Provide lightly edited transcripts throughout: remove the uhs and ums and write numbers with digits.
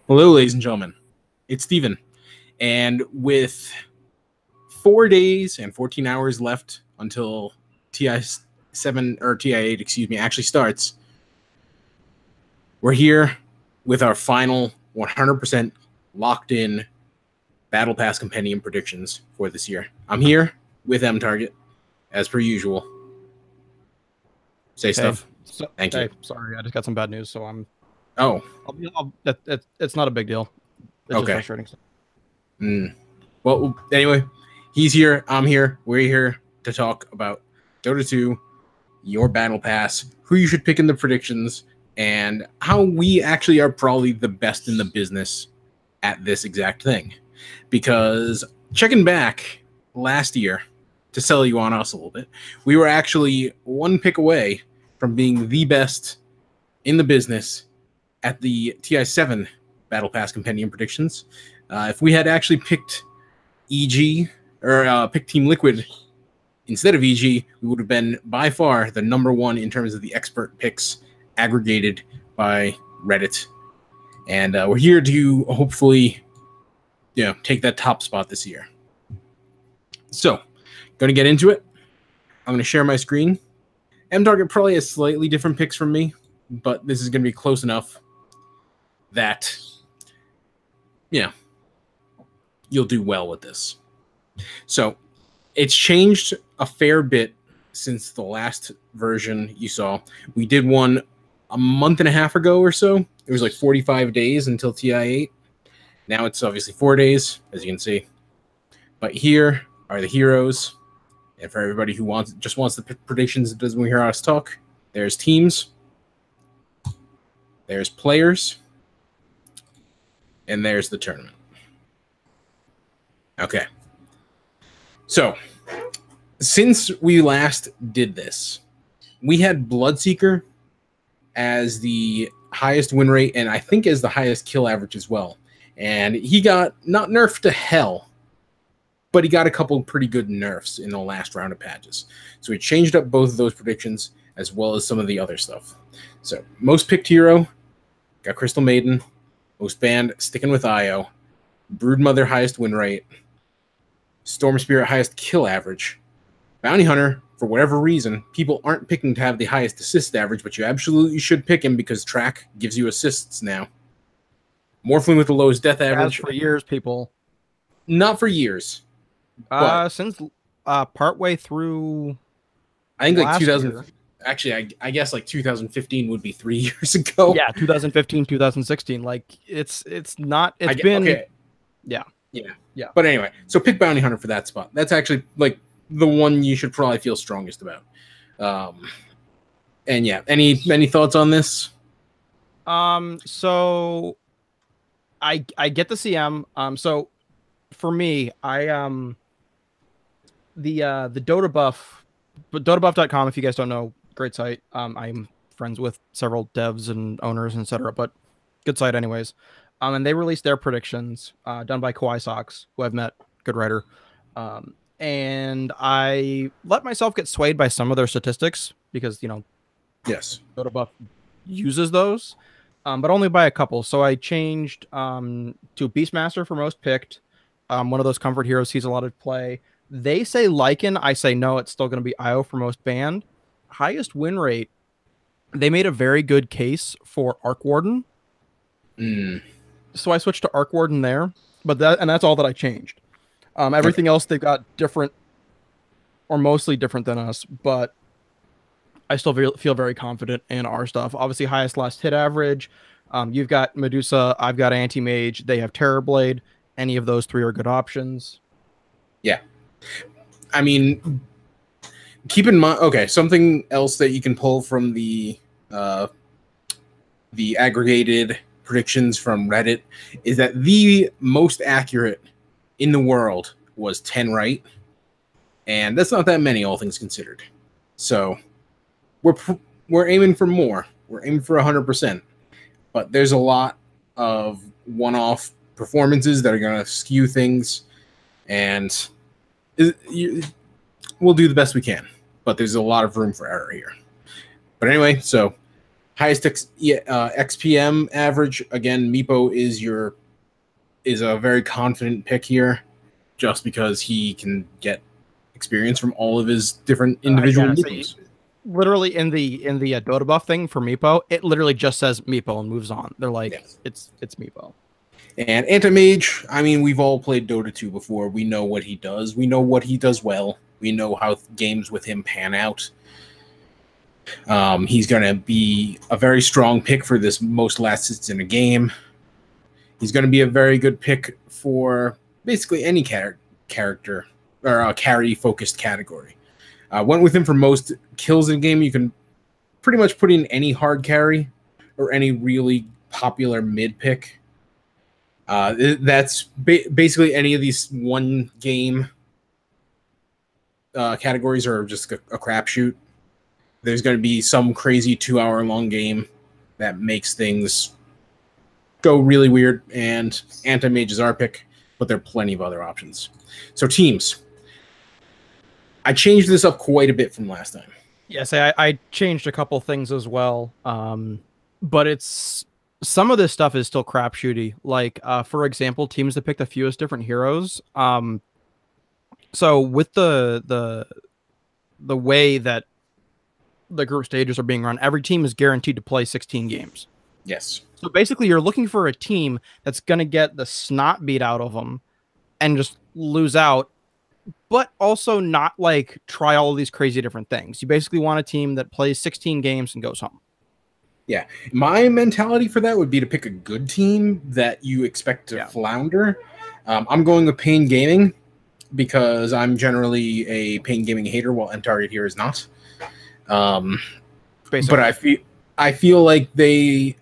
Hello, ladies and gentlemen. It's Steven. And with 4 days and 14 hours left until TI7 or TI8, excuse me, actually starts, we're here with our final 100% locked in Battle Pass Compendium predictions for this year. I'm here with M Target, as per usual. Say stuff. Thank you. Sorry, I just got some bad news, so Oh, it's not a big deal. It's okay. just frustrating. Well, anyway, he's here. I'm here. We're here to talk about Dota 2, your Battle Pass, who you should pick in the predictions, and how we actually are probably the best in the business at this exact thing. Because checking back last year, to sell you on us a little bit, we were actually one pick away from being the best in the business at the TI7 Battle Pass Compendium predictions. If we had actually picked EG or picked Team Liquid instead of EG, we would have been by far the #1 in terms of the expert picks aggregated by Reddit. And we're here to hopefully, take that top spot this year. So, going to get into it. I'm going to share my screen. M-Target probably has slightly different picks from me, but this is going to be close enough that, you'll do well with this. So, it's changed a fair bit since the last version you saw. We did one a month and a half ago or so. It was like 45 days until TI8. Now it's obviously 4 days, as you can see. But here are the heroes. And for everybody who just wants the predictions and doesn't hear us talk, there's teams, there's players, and there's the tournament. Okay. So, since we last did this, we had Bloodseeker as the highest win rate and I think as the highest kill average as well. And he got not nerfed to hell, but he got a couple pretty good nerfs in the last round of patches. So we changed up both of those predictions as well as some of the other stuff. So most picked hero, got Crystal Maiden. Most banned, sticking with Io. Broodmother, highest win rate. Storm Spirit, highest kill average. Bounty Hunter, for whatever reason, people aren't picking to have the highest assist average, but you absolutely should pick him because track gives you assists now. Morphling with the lowest death average. For years, people. Not for years. Since partway through, I think like 2000. Year. Actually, I guess like 2015 would be 3 years ago. Yeah, 2015, 2016. Like it's not. It's been. Okay. Yeah. But anyway, so pick Bounty Hunter for that spot. That's actually like the one you should probably feel strongest about. And yeah, any thoughts on this? So I get the CM. So for me, the Dota Buff, but DotaBuff.com, if you guys don't know, great site. I'm friends with several devs and owners, etc. But good site anyways. And they released their predictions done by Kawhi Sox, who I've met, good writer. And I let myself get swayed by some of their statistics because, yes, Dota Buff uses those, but only by a couple. So I changed to Beastmaster for most picked. One of those comfort heroes sees a lot of play. They say Lycan. I say no, it's still going to be Io for most banned. Highest win rate. They made a very good case for Arc Warden. So I switched to Arc Warden there, but that's all that I changed. Everything else they've got different, or mostly different than us, but I still feel very confident in our stuff. Obviously, highest last hit average. You've got Medusa. I've got Anti-Mage. They have Terrorblade. Any of those three are good options. Yeah. I mean, keep in mind, okay, something else that you can pull from the aggregated predictions from Reddit is that the most accurate in the world was 10 right, and that's not that many, all things considered. So we're aiming for more. We're aiming for 100%, but there's a lot of one-off performances that are going to skew things, and we'll do the best we can, but there's a lot of room for error here. But anyway, so Highest XPM average. Again, Meepo is a very confident pick here, just because he can get experience from all of his different individual Meepos. Literally in the Dota buff thing for Meepo, it literally just says Meepo and moves on. They're like, yes. it's Meepo. And Anti-Mage, I mean, we've all played Dota 2 before. We know what he does. We know what he does well. We know how games with him pan out. He's going to be a very strong pick for this most last hits in a game. He's going to be a very good pick for basically any character or a carry-focused category. Went with him for most kills in game. You can pretty much put in any hard carry or any really popular mid pick. That's basically any of these one game categories are just a crapshoot. There's going to be some crazy 2-hour-long game that makes things go really weird, and Anti-Mage is our pick, but there are plenty of other options. So teams. I changed this up quite a bit from last time. Yes, I changed a couple things as well, but it's some of this stuff is still crapshooty. Like, for example, teams that pick the fewest different heroes. So with the way that the group stages are being run, every team is guaranteed to play 16 games. Yes. So basically, you're looking for a team that's going to get the snot beat out of them and just lose out, but also not like try all of these crazy different things. You basically want a team that plays 16 games and goes home. Yeah. My mentality for that would be to pick a good team that you expect to flounder. I'm going with Pain Gaming because I'm generally a Pain Gaming hater, while N-Target here is not. But I feel like they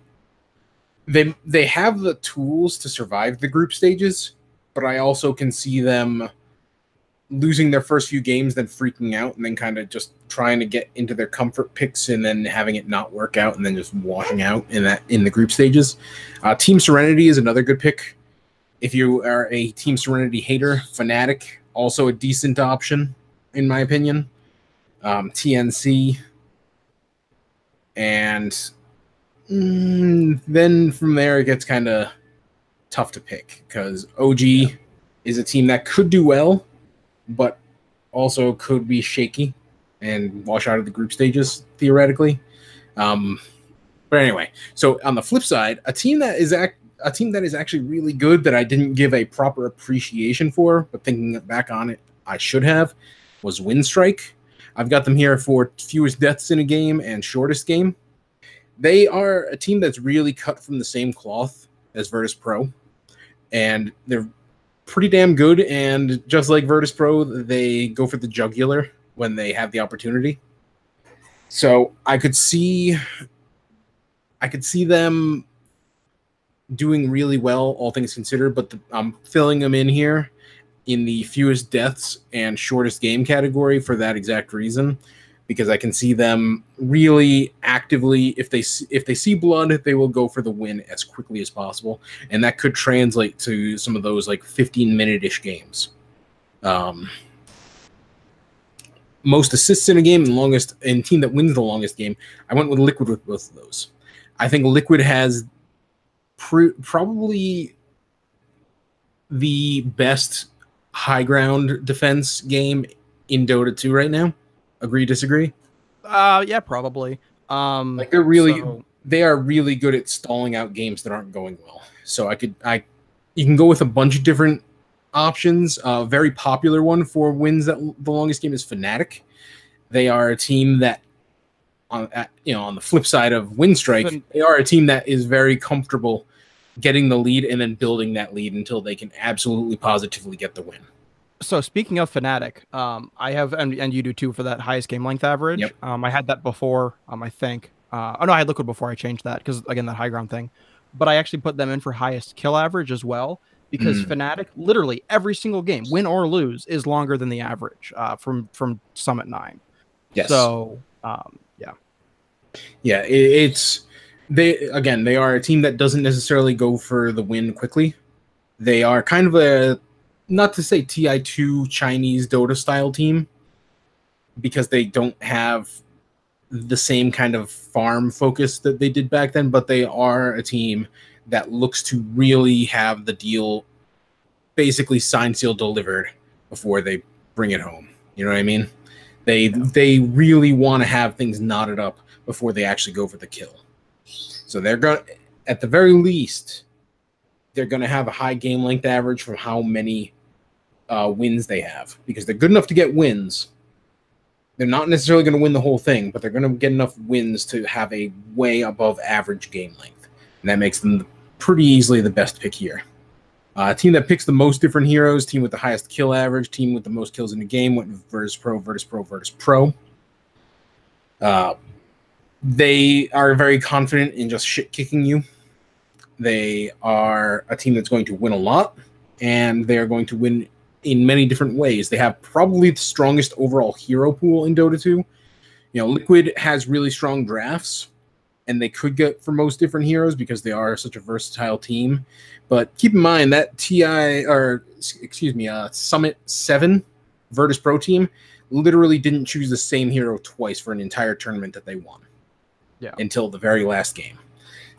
have the tools to survive the group stages, but I also can see them losing their first few games, then freaking out, and then kind of just trying to get into their comfort picks, and then having it not work out, and then just washing out in the group stages. Team Serenity is another good pick. If you are a Team Serenity hater, Fnatic, also a decent option, in my opinion. TNC. And then from there, it gets kind of tough to pick, because OG is a team that could do well, but also could be shaky and wash out of the group stages, theoretically. But anyway, so on the flip side, a team that is actually really good that I didn't give a proper appreciation for, but thinking back on it, I should have, was Windstrike. I've got them here for fewest deaths in a game and shortest game. They are a team that's really cut from the same cloth as Virtus Pro, and they're pretty damn good. And just like Virtus Pro, they go for the jugular when they have the opportunity. So I could see them doing really well, all things considered. But I'm filling them in here in the fewest deaths and shortest game category for that exact reason, because I can see them really actively, if they see blood, they will go for the win as quickly as possible, and that could translate to some of those like 15-minute-ish games. Most assists in a game and team that wins the longest game, I went with Liquid with both of those. I think Liquid has probably the best high ground defense game in Dota 2 right now. Agree, disagree? Yeah, probably. Like they are really good at stalling out games that aren't going well. So you can go with a bunch of different options. A very popular one for wins that the longest game is Fnatic. They are a team that on the flip side of Windstrike, they are a team that is very comfortable getting the lead and then building that lead until they can absolutely positively get the win. So speaking of Fnatic, I have, and you do too, for that highest game length average. Yep. I had that before, I think. Oh no, I had Liquid before I changed that, because again, that high ground thing. But I actually put them in for highest kill average as well, because Fnatic, literally every single game, win or lose, is longer than the average from Summit 9. Yes. So, yeah. Yeah, they are a team that doesn't necessarily go for the win quickly. They are kind of a, not to say TI2 Chinese Dota style team, because they don't have the same kind of farm focus that they did back then, but they are a team that looks to really have the deal basically signed, sealed, delivered before they bring it home. You know what I mean? They really want to have things knotted up before they actually go for the kill. So they're going, at the very least, they're going to have a high game length average from how many wins they have, because they're good enough to get wins. They're not necessarily going to win the whole thing, but they're going to get enough wins to have a way above average game length. And that makes them pretty easily the best pick here. Team that picks the most different heroes, team with the highest kill average, team with the most kills in the game went with Virtus Pro, Virtus Pro, Virtus Pro. They are very confident in just shit-kicking you. They are a team that's going to win a lot, and they're going to win in many different ways. They have probably the strongest overall hero pool in Dota 2. You know, Liquid has really strong drafts, and they could get for most different heroes because they are such a versatile team. But keep in mind that Summit 7 Virtus Pro team literally didn't choose the same hero twice for an entire tournament that they won. Yeah. Until the very last game.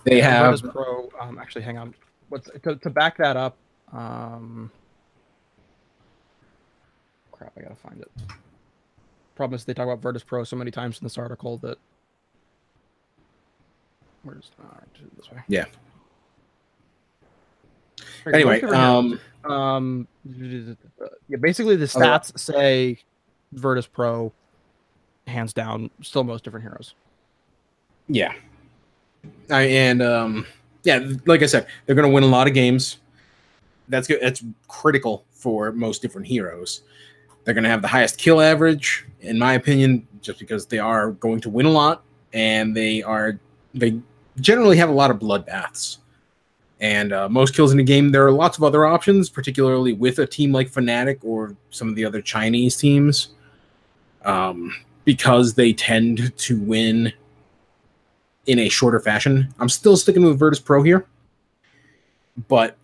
They have Virtus Pro. Actually, hang on. To back that up? Crap, I gotta find it. Problem is they talk about Virtus Pro so many times in this article that. Where's this way? Yeah. Anyway, yeah, basically the stats say Virtus Pro, hands down, still most different heroes. Yeah. Yeah, like I said, they're going to win a lot of games. That's good. That's critical for most different heroes. They're going to have the highest kill average, in my opinion, just because they are going to win a lot, and they generally have a lot of bloodbaths. And most kills in the game, there are lots of other options, particularly with a team like Fnatic or some of the other Chinese teams, because they tend to win in a shorter fashion. I'm still sticking with Virtus Pro here, but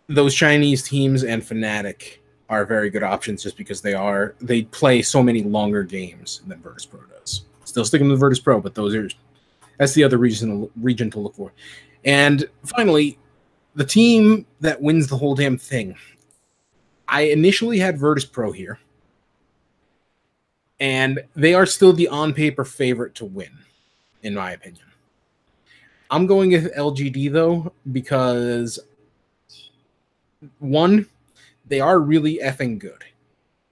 those Chinese teams and Fnatic are very good options just because they play so many longer games than Virtus Pro does. Still sticking with Virtus Pro, but that's the other region to look for. And finally, the team that wins the whole damn thing. I initially had Virtus Pro here, and they are still the on-paper favorite to win, in my opinion. I'm going with LGD, though, because, one, they are really effing good.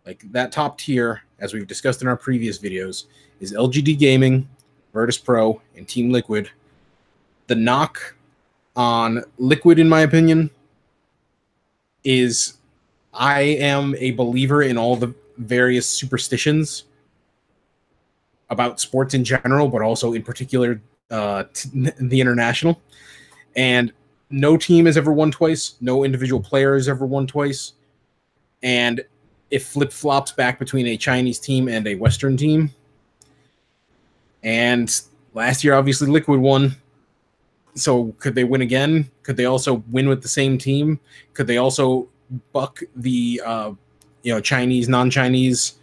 Like, that top tier, as we've discussed in our previous videos, is LGD Gaming, Virtus Pro, and Team Liquid. The knock on Liquid, in my opinion, is I am a believer in all the various superstitions about sports in general, but also in particular the international. And no team has ever won twice. No individual player has ever won twice. And it flip-flops back between a Chinese team and a Western team. And last year, obviously, Liquid won. So could they win again? Could they also win with the same team? Could they also buck the Chinese, non-Chinese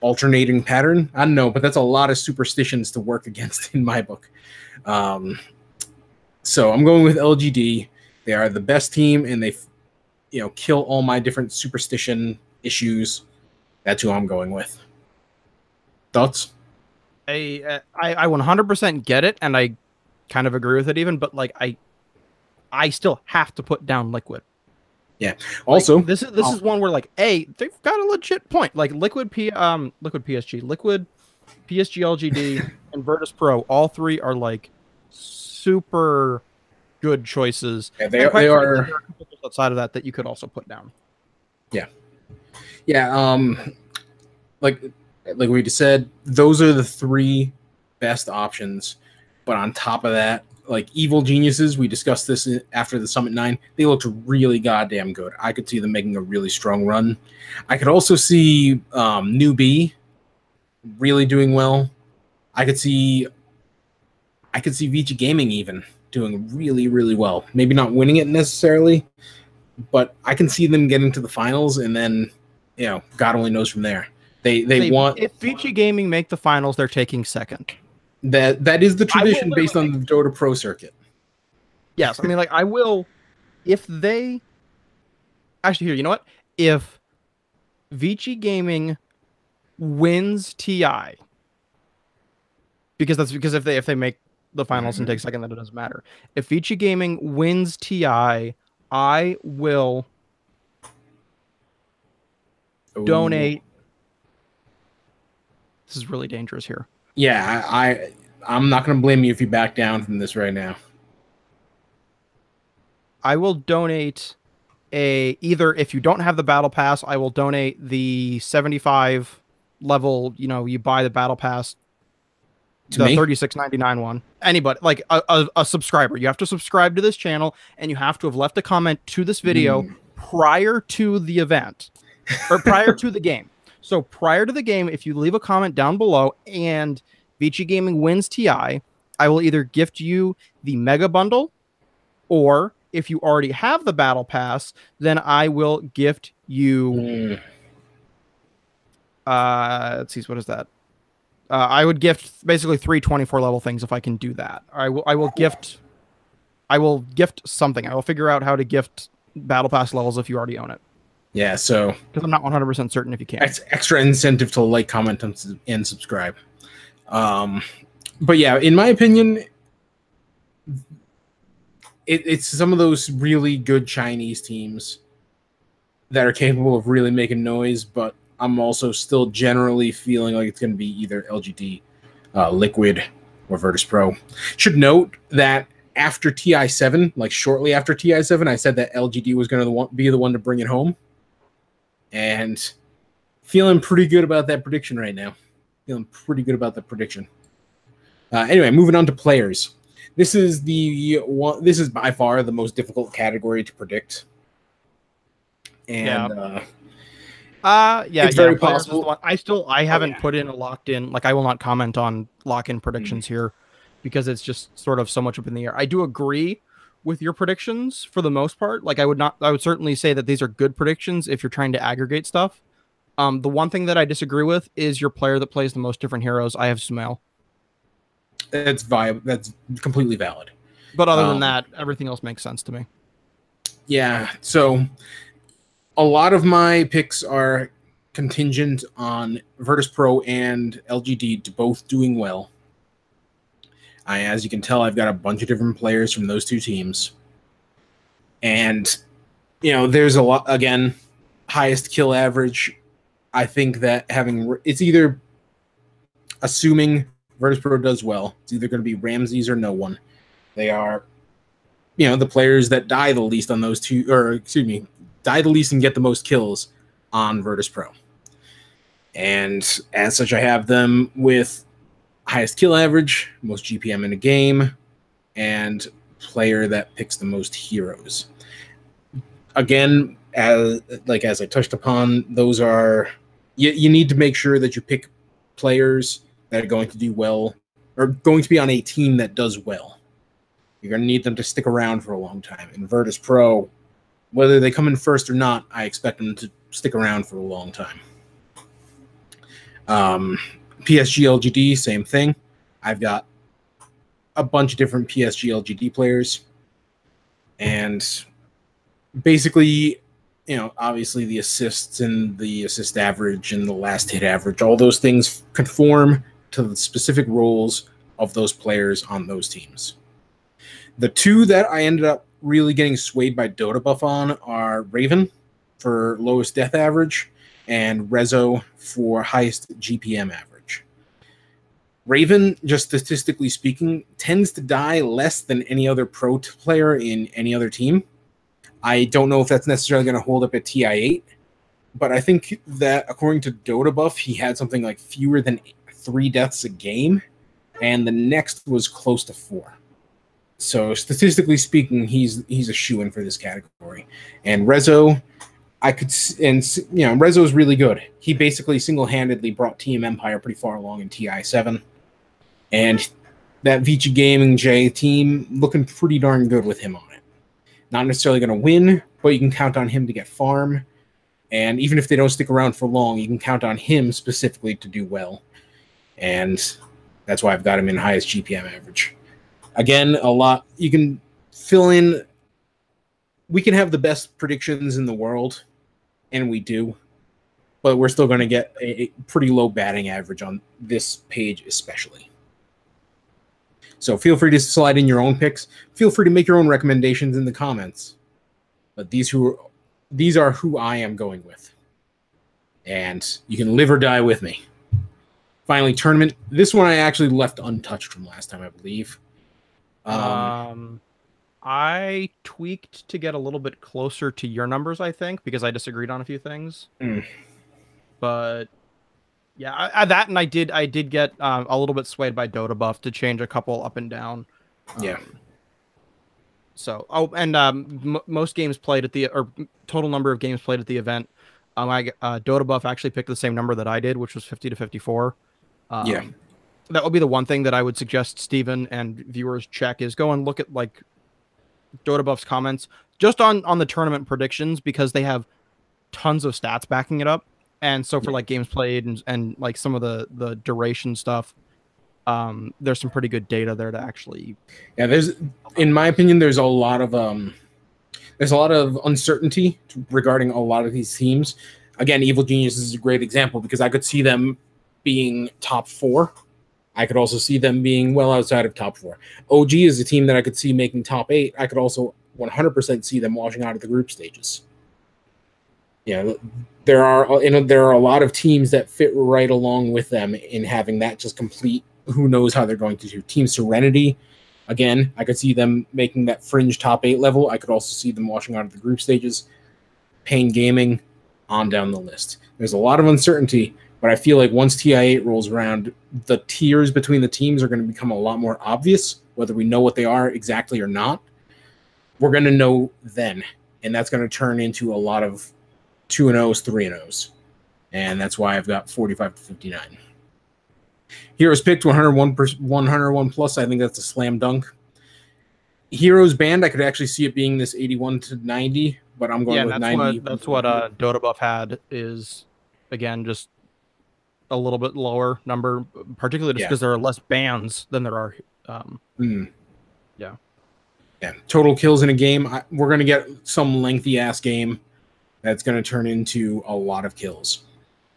alternating pattern? I don't know, but that's a lot of superstitions to work against in my book. So I'm going with LGD. They are the best team, and they kill all my different superstition issues. That's who I'm going with. Thoughts? I 100% get it, and I kind of agree with it even, but like I still have to put down Liquid. Yeah. Also, this is one where like they've got a legit point. Like Liquid PSG, Liquid PSG LGD, and Virtus Pro, all three are like super good choices. Yeah, they are outside of that you could also put down. Yeah. Yeah, like we just said, those are the three best options. But on top of that, like Evil Geniuses, we discussed this after the Summit 9, they looked really goddamn good. I could see them making a really strong run. I could also see Newbie really doing well. I could see Vici Gaming even doing really, really well. Maybe not winning it necessarily, but I can see them getting to the finals, and then, God only knows from there. They want if Vici Gaming make the finals, they're taking second. that is the tradition based on the Dota Pro circuit. Yes, I mean, like, I will, if they actually, here, you know what? If Vici Gaming wins TI, because if they make the finals and take second, then it doesn't matter. If Vici Gaming wins TI, I will donate. This is really dangerous here. Yeah, I'm not going to blame you if you back down from this right now. I will donate either, if you don't have the battle pass, I will donate the 75 level, you buy the battle pass, to the me? $36.99 one. Anybody, like a subscriber. You have to subscribe to this channel, and you have to have left a comment to this video prior to the event, or prior to the game. So prior to the game, if you leave a comment down below and Vici Gaming wins TI, I will either gift you the Mega Bundle, or if you already have the Battle Pass, then I will gift you... let's see, what is that? I would gift basically 3 24-level things if I can do that. I will gift something. I will figure out how to gift Battle Pass levels if you already own it. Yeah, so... because I'm not 100% certain if you can. Extra incentive to like, comment, and subscribe. But yeah, in my opinion, it's some of those really good Chinese teams that are capable of really making noise, but I'm also still generally feeling like it's going to be either LGD, Liquid, or Virtus Pro. Should note that after TI7, like shortly after TI7, I said that LGD was going to be the one to bring it home. And feeling pretty good about that prediction right now. Anyway, moving on to players. This is by far the most difficult category to predict. And it's very possible. I haven't put in a locked in, like, I will not comment on lock-in predictions here because it's just sort of so much up in the air. I do agree with your predictions for the most part. Like, I would certainly say that these are good predictions if you're trying to aggregate stuff. The one thing that I disagree with is your player that plays the most different heroes. I have Sumail. That's completely valid. But other than that, everything else makes sense to me. Yeah, so a lot of my picks are contingent on Virtus Pro and LGD both doing well. As you can tell, I've got a bunch of different players from those two teams. And, there's a lot, again, highest kill average. I think that it's either, assuming Virtus Pro does well, it's either going to be Ramses or no one. They are, the players that die the least on those two, die the least and get the most kills on Virtus Pro. And as such, I have them with highest kill average, most GPM in a game, and player that picks the most heroes. Again, as I touched upon, those are... You need to make sure that you pick players that are going to do well, or going to be on a team that does well. You're going to need them to stick around for a long time. In Virtus Pro, whether they come in first or not, I expect them to stick around for a long time. PSG LGD, same thing. I've got a bunch of different PSG LGD players. And basically, obviously the assists and the assist average and the last hit average, all those things conform to the specific roles of those players on those teams. The two that I ended up really getting swayed by Dota buff on are Raven for lowest death average and Rezo for highest GPM average. Raven, just statistically speaking, tends to die less than any other pro player in any other team. I don't know if that's necessarily going to hold up at TI8, but I think that according to Dota buff, he had something like fewer than 3 deaths a game, and the next was close to 4. So statistically speaking, he's a shoo-in for this category. And Rezo, Rezo is really good. He basically single-handedly brought Team Empire pretty far along in TI7. And that Vici Gaming J team looking pretty darn good with him on it. Not necessarily going to win, but you can count on him to get farm. And even if they don't stick around for long, you can count on him specifically to do well. And that's why I've got him in highest GPM average. Again, a lot. You can fill in. We can have the best predictions in the world, and we do. But we're still going to get a pretty low batting average on this page especially. So feel free to slide in your own picks. Feel free to make your own recommendations in the comments. But these are who I am going with. And you can live or die with me. Finally, tournament. This one I actually left untouched from last time, I believe. I tweaked to get a little bit closer to your numbers, I think, because I disagreed on a few things. But yeah, I did get a little bit swayed by Dota buff to change a couple up and down. Yeah. So, most games played at the, or total number of games played at the event, Dota buff actually picked the same number that I did, which was 50 to 54. Yeah. That would be the one thing that I would suggest Steven and viewers check is go and look at like Dota buff's comments just on the tournament predictions, because they have tons of stats backing it up. And so for like games played and like some of the duration stuff, there's some pretty good data there to actually. Yeah, in my opinion, there's a lot of uncertainty regarding a lot of these teams. Again, Evil Genius is a great example because I could see them being top 4. I could also see them being well outside of top 4. OG is a team that I could see making top 8. I could also 100% see them washing out of the group stages. Yeah, there are a lot of teams that fit right along with them in having that just complete. Who knows how they're going to do? Team Serenity, again, I could see them making that fringe top 8 level. I could also see them washing out of the group stages. Pain Gaming, on down the list. There's a lot of uncertainty, but I feel like once TI8 rolls around, the tiers between the teams are going to become a lot more obvious, whether we know what they are exactly or not. We're going to know then, and that's going to turn into a lot of 2-0s, 3-0s. And that's why I've got 45 to 59. Heroes picked 101 plus. I think that's a slam dunk. Heroes banned, I could actually see it being this 81 to 90, but I'm going with 90. That's what Dota buff had is, again, just a little bit lower number, particularly just because there are less bans than there are. Yeah. Total kills in a game. We're going to get some lengthy ass game that's going to turn into a lot of kills.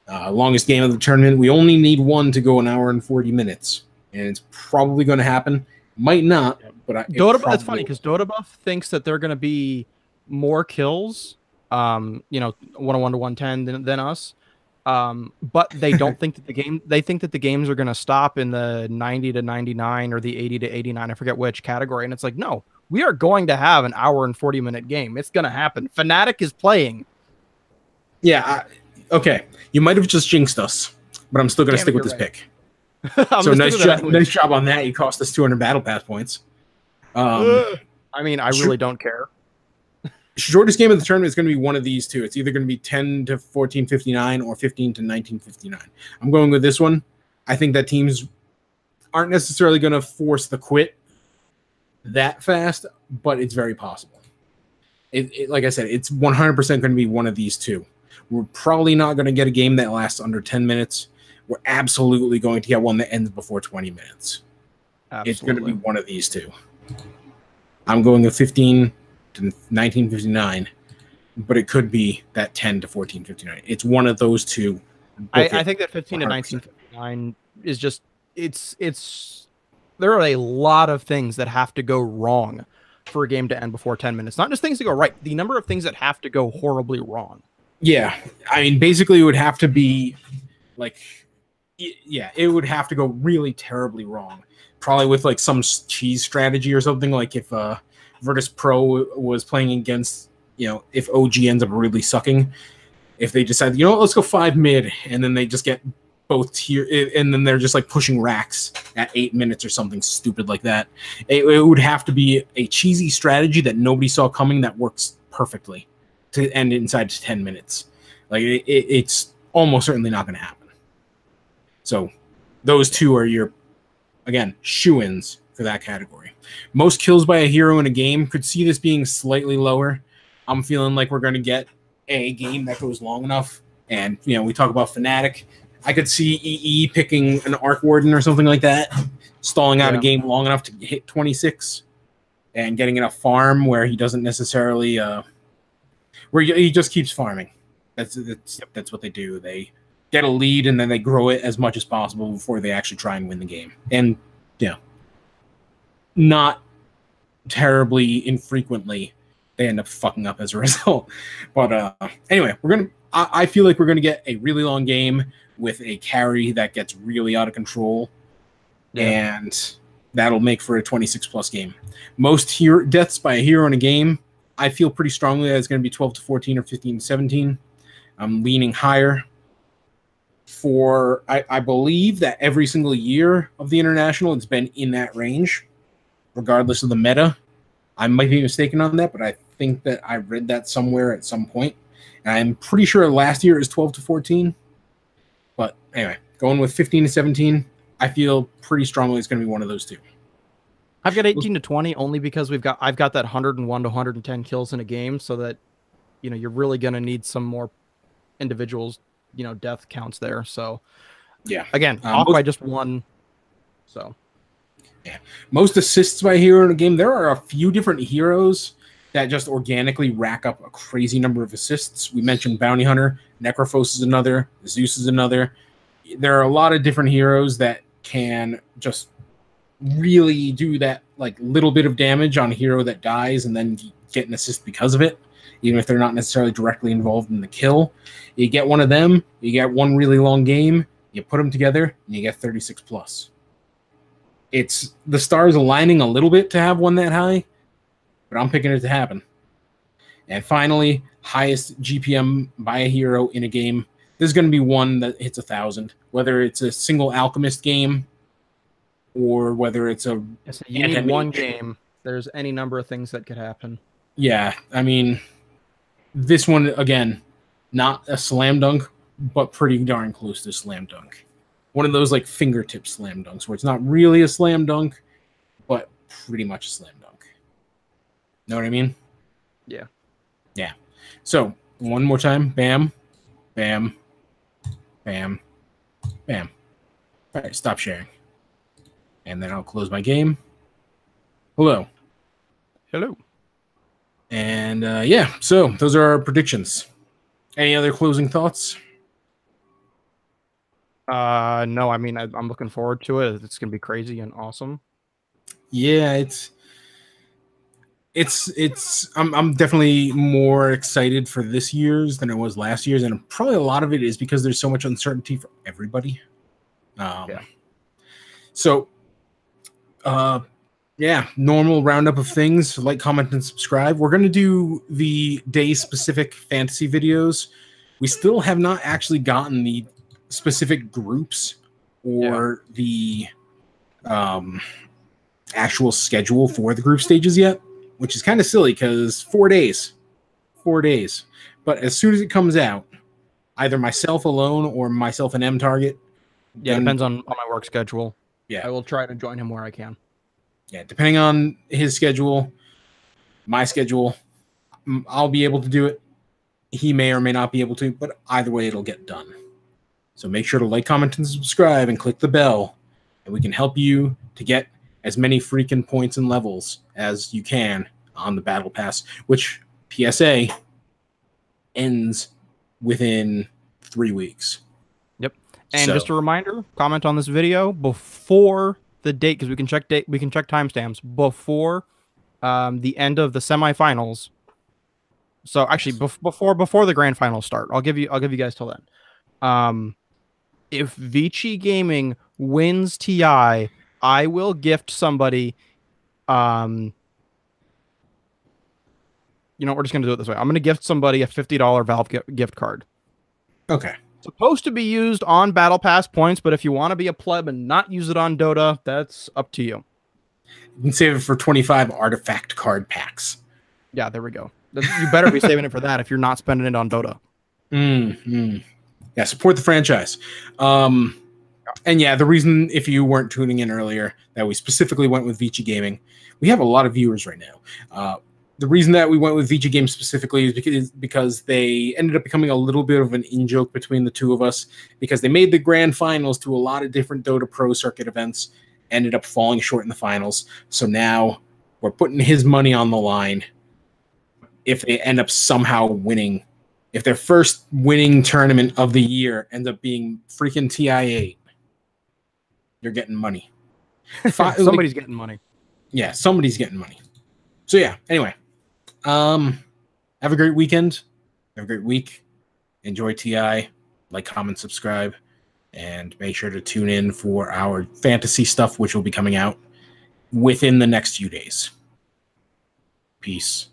Longest game of the tournament. We only need one to go an hour and 40 minutes, and it's probably going to happen. Might not, but it's funny because Dota buff thinks that they're going to be more kills, 101 to 110 than us. But they don't think that they think that the games are going to stop in the 90 to 99 or the 80 to 89. I forget which category. And it's like, no, we are going to have an hour and 40-minute game. It's going to happen. Fnatic is playing. Yeah. Okay. You might have just jinxed us, but I'm still going to stick with this pick. So nice job on that. You cost us 200 battle pass points. I mean, I really don't care. Shortest game of the tournament is going to be one of these two. It's either going to be 10 to 14:59 or 15 to 19:59. I'm going with this one. I think that teams aren't necessarily going to force the quit that fast, but it's very possible. Like I said, it's 100% going to be one of these two. We're probably not going to get a game that lasts under 10 minutes. We're absolutely going to get one that ends before 20 minutes. Absolutely. It's going to be one of these two. I'm going with 15 to 19:59, but it could be that 10 to 14:59. It's one of those two. I think that 15 100%. To 19:59 is just it's there are a lot of things that have to go wrong for a game to end before 10 minutes. Not just things to go right, the number of things that have to go horribly wrong. Yeah, I mean, basically, it would have to be like, it would have to go really terribly wrong. Probably with like some cheese strategy or something. Like if Virtus Pro was playing against, if OG ends up really sucking, if they decide, let's go 5 mid, and then they just get both tier, and then they're just like pushing racks at 8 minutes or something stupid like that. It would have to be a cheesy strategy that nobody saw coming that works perfectly to end inside 10 minutes. Like it's almost certainly not going to happen. So those two are your, again, shoo-ins for that category. Most kills by a hero in a game, could see this being slightly lower. I'm feeling like we're going to get a game that goes long enough. And, we talk about Fnatic. I could see EE picking an Arc Warden or something like that, stalling out a game long enough to hit 26 and getting enough farm where he doesn't necessarily where he just keeps farming. That's what they do. They get a lead and then they grow it as much as possible before they actually try and win the game. And not terribly infrequently they end up fucking up as a result. But anyway, I feel like we're gonna get a really long game with a carry that gets really out of control, and that'll make for a 26+ game. Most deaths by a hero in a game, I feel pretty strongly that it's going to be 12 to 14 or 15 to 17. I'm leaning higher. I believe that every single year of the International, it's been in that range, regardless of the meta. I might be mistaken on that, but I think that I read that somewhere at some point. And I'm pretty sure last year it was 12 to 14. But anyway, going with 15 to 17, I feel pretty strongly it's going to be one of those two. I've got 18 to 20 only because I've got that 101 to 110 kills in a game, so that you're really going to need some more individuals, death counts there. So yeah, again, off by just one. So yeah, most assists by hero in a game. There are a few different heroes that just organically rack up a crazy number of assists. We mentioned Bounty Hunter, Necrophos is another, Zeus is another. There are a lot of different heroes that can just really do that little bit of damage on a hero that dies and then get an assist because of it, even if they're not necessarily directly involved in the kill. You get one of them, you get one really long game, you put them together, and you get 36+. It's the stars aligning a little bit to have one that high, but I'm picking it to happen. And finally, highest GPM by a hero in a game. There's going to be one that hits 1,000, whether it's a single alchemist game or whether it's a... you need one game. There's any number of things that could happen. Yeah, I mean, this one, again, not a slam dunk, but pretty darn close to slam dunk. One of those fingertip slam dunks where it's not really a slam dunk, but pretty much a slam dunk. Know what I mean? Yeah. Yeah. So, one more time. Bam. Bam. Bam. Bam. All right, stop sharing. And then I'll close my game. Hello. Hello. And yeah, so those are our predictions. Any other closing thoughts? No, I mean, I'm looking forward to it. It's going to be crazy and awesome. Yeah, I'm definitely more excited for this year's than I was last year's, and probably a lot of it is because there's so much uncertainty for everybody. So yeah, normal roundup of things. Like, comment, and subscribe. We're going to do the day-specific fantasy videos. We still have not actually gotten the specific groups or the actual schedule for the group stages yet, which is kind of silly because 4 days. But as soon as it comes out, either myself alone or myself and M Target. Yeah, depends on my work schedule. Yeah, I will try to join him where I can. Yeah, depending on his schedule, my schedule, I'll be able to do it. He may or may not be able to, but either way, it'll get done. So make sure to like, comment, and subscribe, and click the bell, and we can help you to get as many freaking points and levels as you can on the Battle Pass, which, PSA, ends within 3 weeks. Yep. And just a reminder, comment on this video before the date, because we can check timestamps before the end of the semifinals. So actually, before the grand finals start, I'll give you guys till then. If Vici Gaming wins TI, I will gift somebody. We're just gonna do it this way. I'm gonna gift somebody a $50 Valve gift card. Okay. Supposed to be used on Battle Pass points, but if you want to be a pleb and not use it on Dota, that's up to you. You can save it for 25 artifact card packs. Yeah, there we go. You better be saving it for that if you're not spending it on Dota. Yeah, support the franchise. And yeah, the reason, if you weren't tuning in earlier, that we specifically went with Vici Gaming, we have a lot of viewers right now. the reason that we went with VG Games specifically is because they ended up becoming a little bit of an in-joke between the two of us, because they made the grand finals to a lot of different Dota Pro Circuit events, ended up falling short in the finals. So now we're putting his money on the line. If they end up somehow winning, if their first winning tournament of the year ends up being freaking TI8, you're getting money. Somebody's getting money. Yeah, somebody's getting money. So yeah, anyway. Have a great weekend. Have a great week. Enjoy TI. Like, comment, subscribe, and make sure to tune in for our fantasy stuff, which will be coming out within the next few days. Peace.